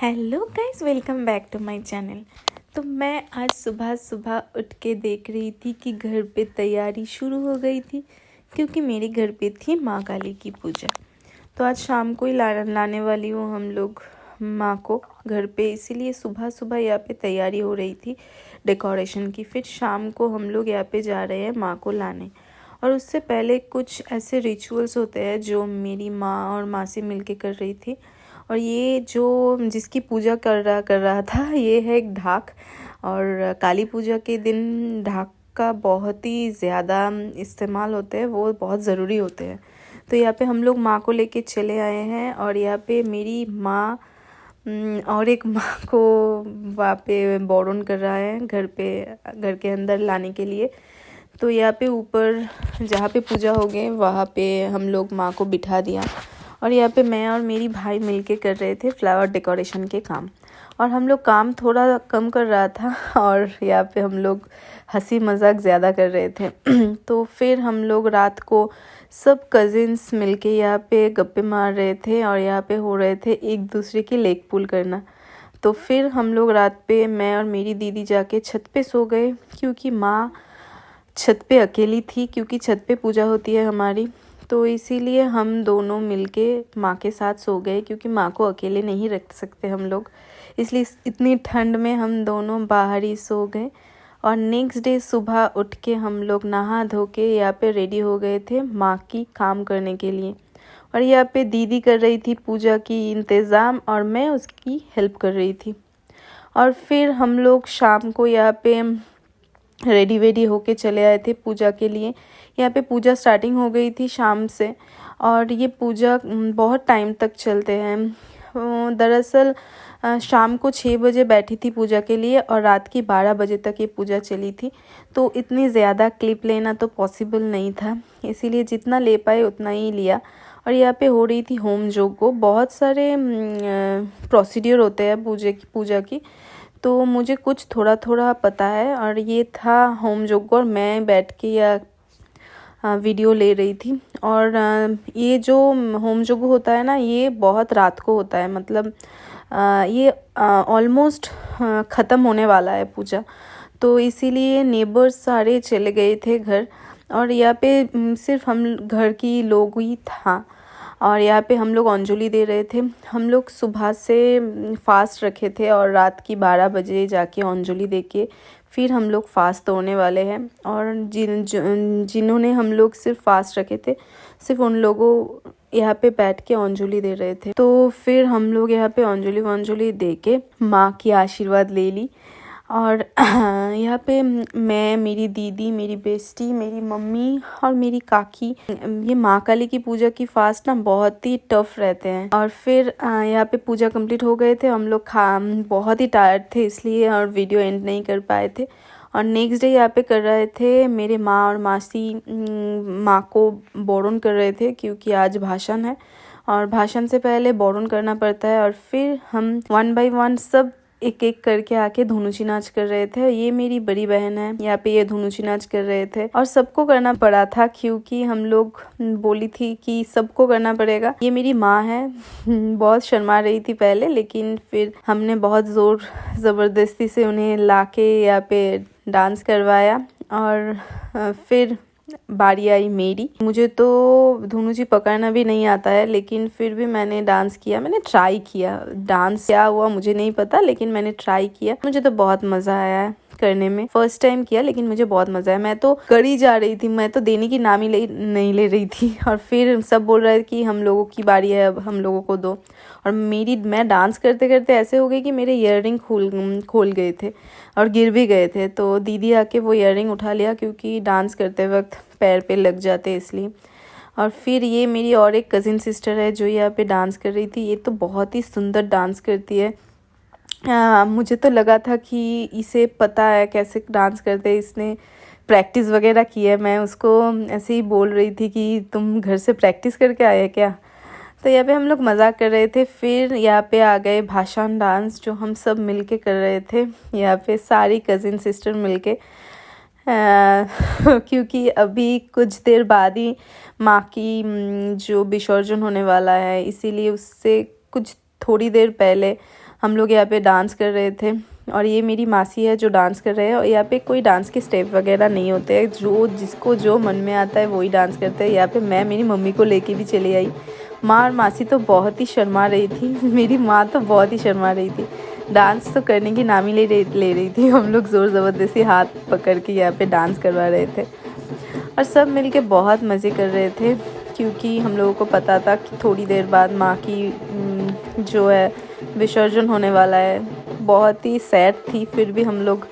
Hello guys, welcome back to my channel. तो मैं आज सुबह सुबह उठ के देख रही थी कि घर पे तैयारी शुरू हो गई थी, क्योंकि मेरे घर पे थी माँ काली की पूजा। तो आज शाम को ही लाने वाली हूँ हम लोग माँ को घर पे, इसीलिए सुबह सुबह यहाँ पे तैयारी हो रही थी डेकोरेशन की। फिर शाम को हम लोग यहाँ पे जा रहे हैं माँ को लाने, और उससे पहले कुछ ऐसे रिचुअल्स होते हैं जो मेरी माँ और मासी मिलके कर रही थी। और ये जो जिसकी पूजा कर रहा था ये है एक ढाक। और काली पूजा के दिन ढाक का बहुत ही ज़्यादा इस्तेमाल होते हैं, वो बहुत ज़रूरी होते हैं। तो यहाँ पे हम लोग माँ को लेके चले आए हैं, और यहाँ पे मेरी माँ और एक माँ को वहाँ पे बोरन कर रहा है घर के अंदर लाने के लिए। तो यहाँ पे ऊपर जहाँ पे पूजा हो गई वहाँ पे हम लोग माँ को बिठा दिया, और यहाँ पे मैं और मेरी भाई मिलके कर रहे थे फ्लावर डेकोरेशन के काम। और हम लोग काम थोड़ा कम कर रहा था, और यहाँ पे हम लोग हंसी मजाक ज़्यादा कर रहे थे। तो फिर हम लोग रात को सब कज़िन्स मिलके यहाँ पे गप्पे मार रहे थे, और यहाँ पे हो रहे थे एक दूसरे की लेग पुल करना। तो फिर हम लोग रात पे मैं और मेरी दीदी जाके छत पे सो गए, क्योंकि माँ छत पे अकेली थी, क्योंकि छत पे पूजा होती है हमारी। तो इसीलिए हम दोनों मिलके माँ के साथ सो गए, क्योंकि माँ को अकेले नहीं रख सकते हम लोग, इसलिए इतनी ठंड में हम दोनों बाहर ही सो गए। और नेक्स्ट डे सुबह उठ के हम लोग नहा धो के यहाँ पे रेडी हो गए थे माँ की काम करने के लिए। और यहाँ पे दीदी कर रही थी पूजा की इंतज़ाम, और मैं उसकी हेल्प कर रही थी। और फिर हम लोग शाम को यहाँ पे रेडी वेडी होके चले आए थे पूजा के लिए। यहाँ पे पूजा स्टार्टिंग हो गई थी शाम से, और ये पूजा बहुत टाइम तक चलते हैं। दरअसल शाम को 6 बजे बैठी थी पूजा के लिए, और रात की 12 बजे तक ये पूजा चली थी। तो इतनी ज़्यादा क्लिप लेना तो पॉसिबल नहीं था, इसीलिए जितना ले पाए उतना ही लिया। और यहाँ पे हो रही थी होम यज्ञ। बहुत सारे प्रोसीड्यूर होते हैं पूजा की, तो मुझे कुछ थोड़ा थोड़ा पता है। और ये था होम यज्ञ, और मैं बैठ के या वीडियो ले रही थी। और ये जो होम यज्ञ होता है ना, ये बहुत रात को होता है, मतलब ये ऑलमोस्ट ख़त्म होने वाला है पूजा। तो इसीलिए नेबर्स सारे चले गए थे घर, और यहाँ पे सिर्फ हम घर की लोग ही था। और यहाँ पे हम लोग अंजलि दे रहे थे। हम लोग सुबह से फास्ट रखे थे, और रात की 12 बजे जाके अंजलि दे के फिर हम लोग फास्ट तोड़ने वाले हैं। और जिन्होंने हम लोग सिर्फ फास्ट रखे थे, सिर्फ उन लोगों यहाँ पे बैठ के अंजलि दे रहे थे। तो फिर हम लोग यहाँ पे अंजलि दे के माँ की आशीर्वाद ले ली। और यहाँ पे मैं, मेरी दीदी, मेरी बेस्टी, मेरी मम्मी और मेरी काकी, ये माँ काली की पूजा की फास्ट ना बहुत ही टफ रहते हैं। और फिर यहाँ पे पूजा कंप्लीट हो गए थे हम लोग, बहुत ही टायर्ड थे इसलिए, और वीडियो एंड नहीं कर पाए थे। और नेक्स्ट डे यहाँ पे कर रहे थे मेरे माँ और मासी, माँ को बोरन कर रहे थे, क्योंकि आज भाषण है, और भाषण से पहले बोरन करना पड़ता है। और फिर हम 1 बाय 1 सब एक एक करके आके धुनुची नाच कर रहे थे। ये मेरी बड़ी बहन है, यहाँ पे ये धुनुची नाच कर रहे थे, और सबको करना पड़ा था, क्योंकि हम लोग बोली थी कि सबको करना पड़ेगा। ये मेरी माँ है, बहुत शर्मा रही थी पहले, लेकिन फिर हमने बहुत ज़ोर ज़बरदस्ती से उन्हें लाके यहाँ पे डांस करवाया। और फिर बारी आई मेरी। मुझे तो धुनुची पकड़ना भी नहीं आता है, लेकिन फिर भी मैंने डांस किया, मैंने ट्राई किया। डांस क्या हुआ मुझे नहीं पता, लेकिन मैंने ट्राई किया। मुझे तो बहुत मज़ा आया है करने में। फर्स्ट टाइम किया, लेकिन मुझे बहुत मज़ा आया। मैं तो कर ही जा रही थी, मैं तो देने की नाम ही नहीं ले रही थी। और फिर सब बोल रहे थे कि हम लोगों की बारी है, अब हम लोगों को दो। और मैं डांस करते करते ऐसे हो गई कि मेरे ईयररिंग खोल गए थे, और गिर भी गए थे। तो दीदी आके वो ईयररिंग उठा लिया, क्योंकि डांस करते वक्त पैर पे लग जाते इसलिए। और फिर ये मेरी और एक कज़िन सिस्टर है जो यहाँ पे डांस कर रही थी। ये तो बहुत ही सुंदर डांस करती है। मुझे तो लगा था कि इसे पता है कैसे डांस करते हैं, इसने प्रैक्टिस वगैरह की है। मैं उसको ऐसे ही बोल रही थी कि तुम घर से प्रैक्टिस करके आए क्या। तो यहाँ पे हम लोग मज़ाक कर रहे थे। फिर यहाँ पे आ गए भाषण डांस, जो हम सब मिलके कर रहे थे, यहाँ पे सारी कज़िन सिस्टर मिलके। क्योंकि अभी कुछ देर बाद ही माँ की जो विसर्जन होने वाला है, इसीलिए उससे कुछ थोड़ी देर पहले हम लोग यहाँ पे डांस कर रहे थे। और ये मेरी मासी है जो डांस कर रहे हैं। और यहाँ पे कोई डांस के स्टेप वगैरह नहीं होते हैं, जो जिसको जो मन में आता है वही डांस करते हैं। यहाँ पे मैं मेरी मम्मी को लेके भी चली आई। माँ और मासी तो बहुत ही शर्मा रही थी। मेरी माँ तो बहुत ही शर्मा रही थी, डांस तो करने की नाम ही ले रही थी। हम लोग ज़ोर ज़बरदस्ती हाथ पकड़ के यहाँ पे डांस करवा रहे थे और सब मिलके बहुत मज़े कर रहे थे, क्योंकि हम लोगों को पता था कि थोड़ी देर बाद माँ की जो है विसर्जन होने वाला है। बहुत ही सैड थी, फिर भी हम लोग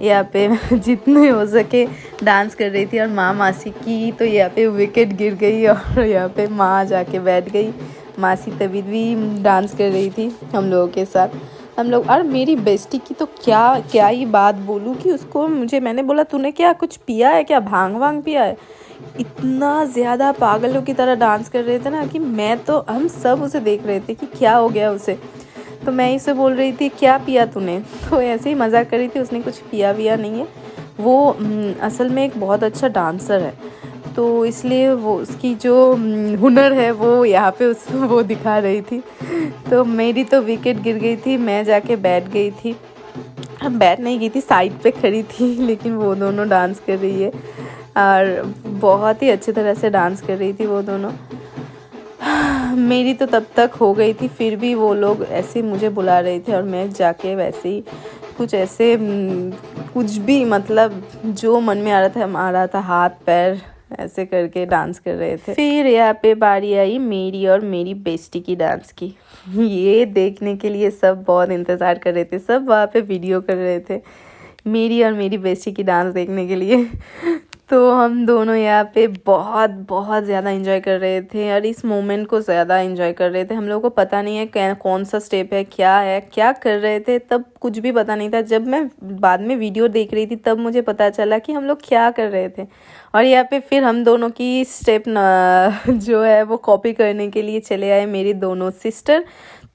यहाँ पे जितने हो सके डांस कर रही थी। और माँ मासी की तो यहाँ पे विकेट गिर गई और यहाँ पे माँ जाके बैठ गई। मासी तभी भी डांस कर रही थी हम लोगों के साथ। हम लोग, और मेरी बेस्टी की तो क्या ही बात बोलूँ कि उसको मैंने बोला तूने क्या कुछ पिया है क्या, भांग वांग पिया है। इतना ज़्यादा पागलों की तरह डांस कर रहे थे ना कि हम सब उसे देख रहे थे कि क्या हो गया उसे। तो मैं इसे बोल रही थी क्या पिया तूने, तो ऐसे ही मज़ाक कर रही थी। उसने कुछ पिया विया नहीं है। वो असल में एक बहुत अच्छा डांसर है, तो इसलिए वो उसकी जो हुनर है वो यहाँ पे वो दिखा रही थी। तो मेरी तो विकेट गिर गई थी, मैं जाके बैठ गई थी। हम बैठ नहीं गई थी, साइड पे खड़ी थी, लेकिन वो दोनों डांस कर रही है और बहुत ही अच्छी तरह से डांस कर रही थी वो दोनों। मेरी तो तब तक हो गई थी, फिर भी वो लोग ऐसे मुझे बुला रहे थे और मैं जाके वैसे ही कुछ भी मतलब जो मन में आ रहा था हाथ पैर ऐसे करके डांस कर रहे थे। फिर यहाँ पे बारी आई मेरी और मेरी बेस्टी की डांस की। ये देखने के लिए सब बहुत इंतज़ार कर रहे थे, सब वहाँ पे वीडियो कर रहे थे मेरी और मेरी बेस्टी की डांस देखने के लिए। तो हम दोनों यहाँ पे बहुत ज़्यादा एंजॉय कर रहे थे और इस मोमेंट को ज़्यादा एंजॉय कर रहे थे। हम लोगों को पता नहीं है कौन सा स्टेप है, क्या कर रहे थे, तब कुछ भी पता नहीं था। जब मैं बाद में वीडियो देख रही थी तब मुझे पता चला कि हम लोग क्या कर रहे थे। और यहाँ पे फिर हम दोनों की स्टेप जो है वो कॉपी करने के लिए चले आए मेरी दोनों सिस्टर।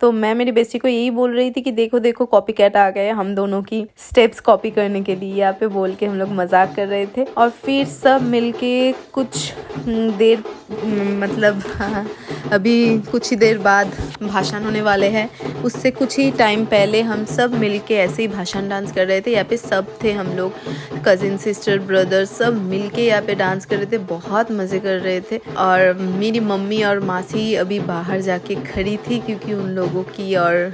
तो मैं मेरी बेस्टी को यही बोल रही थी कि देखो देखो कॉपी कैट आ गए हम दोनों की स्टेप्स कॉपी करने के लिए, यहाँ पे बोल के हम लोग मजाक कर रहे थे। और फिर सब मिलके कुछ देर मतलब अभी कुछ ही देर बाद भाषण होने वाले हैं, उससे कुछ ही टाइम पहले हम सब मिलके ऐसे ही भाषण डांस कर रहे थे। यहाँ पे सब थे, हम लोग कज़िन सिस्टर ब्रदर सब मिलके यहाँ पे डांस कर रहे थे, बहुत मज़े कर रहे थे। और मेरी मम्मी और मासी अभी बाहर जाके खड़ी थी क्योंकि उन लोगों की और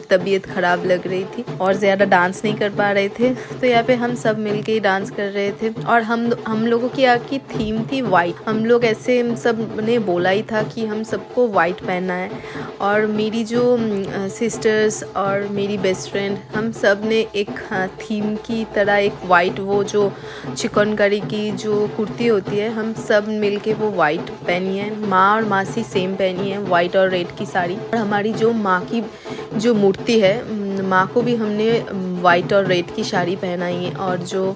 तबीयत ख़राब लग रही थी और ज़्यादा डांस नहीं कर पा रहे थे। तो यहाँ पे हम सब मिलके ही डांस कर रहे थे। और हम लोगों की यहाँ की थीम थी वाइट। हम लोग ऐसे सब ने बोला ही था कि हम सबको वाइट पहनना है। और मेरी जो सिस्टर्स और मेरी बेस्ट फ्रेंड, हम सब ने एक थीम की तरह एक वाइट, वो जो चिकनकारी की जो कुर्ती होती है, हम सब मिलके वो वाइट पहनी है। माँ और मासी सेम पहनी है, वाइट और रेड की साड़ी। और हमारी जो माँ की जो मूर्ति है, माँ को भी हमने वाइट और रेड की साड़ी पहनाई है। और जो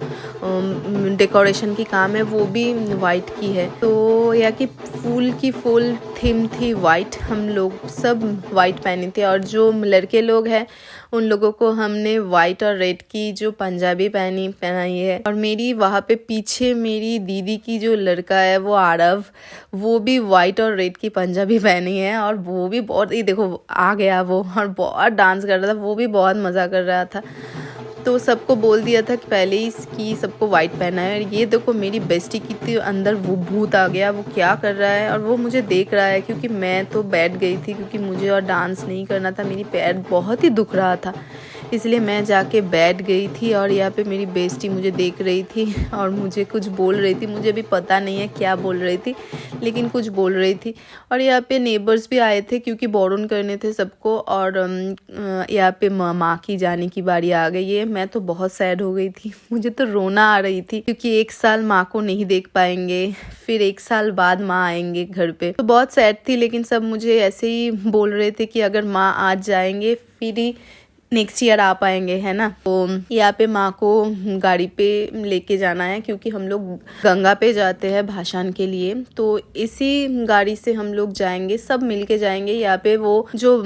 डेकोरेशन की काम है वो भी वाइट की है। तो या कि फुल थीम थी वाइट, हम लोग सब वाइट पहने थे। और जो लड़के लोग हैं उन लोगों को हमने वाइट और रेड की जो पंजाबी पहनाई है। और मेरी वहाँ पे पीछे मेरी दीदी की जो लड़का है वो आरव, वो भी वाइट और रेड की पंजाबी पहनी है। और वो भी बहुत ही देखो आ गया वो, और बहुत डांस कर रहा था, वो भी बहुत मज़ा कर रहा था। तो सबको बोल दिया था कि पहले ही कि सबको वाइट पहना है। और ये देखो मेरी बेस्टी की अंदर वो भूत आ गया, वो क्या कर रहा है और वो मुझे देख रहा है, क्योंकि मैं तो बैठ गई थी क्योंकि मुझे और डांस नहीं करना था, मेरी पैर बहुत ही दुख रहा था, इसलिए मैं जाके बैठ गई थी। और यहाँ पे मेरी बेस्टी मुझे देख रही थी और मुझे कुछ बोल रही थी, मुझे भी पता नहीं है क्या बोल रही थी, लेकिन कुछ बोल रही थी। और यहाँ पे नेबर्स भी आए थे क्योंकि बोरन करने थे सबको। और यहाँ पे माँ की जाने की बारी आ गई है। मैं तो बहुत सैड हो गई थी, मुझे तो रोना आ रही थी, क्योंकि 1 साल माँ को नहीं देख पाएंगे, फिर 1 साल बाद माँ आएंगे घर पे, तो बहुत सैड थी। लेकिन सब मुझे ऐसे ही बोल रहे थे कि अगर माँ आज जाएंगे फिर ही नेक्स्ट ईयर आ पाएंगे, है ना। तो यहाँ पे माँ को गाड़ी पे लेके जाना है क्योंकि हम लोग गंगा पे जाते हैं भाषण के लिए। तो इसी गाड़ी से हम लोग जाएंगे, सब मिलके जाएंगे। यहाँ पे वो जो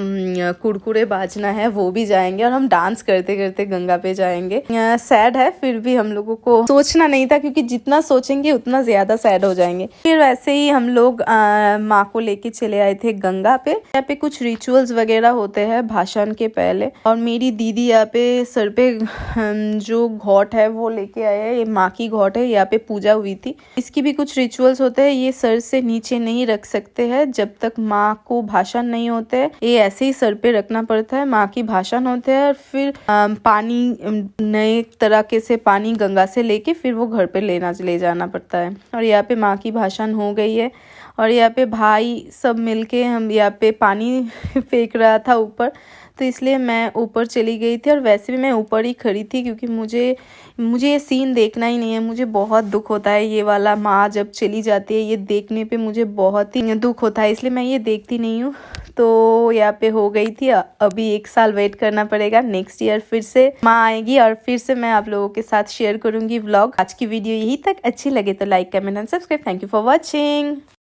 कुरकुरे बाजना है वो भी जाएंगे और हम डांस करते करते गंगा पे जाएंगे। सैड है, फिर भी हम लोगों को सोचना नहीं था क्योंकि जितना सोचेंगे उतना ज्यादा सैड हो जाएंगे। फिर वैसे ही हम लोग माँ को लेके चले आए थे गंगा पे। यहाँ पे कुछ रिचुअल्स वगैरह होते हैं भाषण के पहले। और मेरी दीदी यहाँ पे सर पे जो घोट है वो लेके आए हैं। ये माँ की घोट है, यहाँ पे पूजा हुई थी। इसकी भी कुछ रिचुअल्स होते हैं, ये सर से नीचे नहीं रख सकते हैं जब तक माँ को भाषण नहीं होते है। ये ऐसे ही सर पे रखना पड़ता है। माँ की भाषण होते हैं और फिर पानी नए तरीके से पानी गंगा से लेके फिर वो घर पे ले जाना पड़ता है। और यहाँ पे माँ की भाषण हो गई है और यहाँ पे भाई सब मिलके हम यहाँ पे पानी फेंक रहा था ऊपर, तो इसलिए मैं ऊपर चली गई थी। और वैसे भी मैं ऊपर ही खड़ी थी क्योंकि मुझे ये सीन देखना ही नहीं है। मुझे बहुत दुख होता है ये वाला, माँ जब चली जाती है ये देखने पे मुझे बहुत ही दुख होता है, इसलिए मैं ये देखती नहीं हूँ। तो यहाँ पे हो गई थी। अभी 1 साल वेट करना पड़ेगा, नेक्स्ट ईयर फिर से माँ आएगी और फिर से मैं आप लोगों के साथ शेयर करूंगी व्लॉग। आज की वीडियो यही तक। अच्छी लगे तो like, comment and subscribe. Thank you for watching.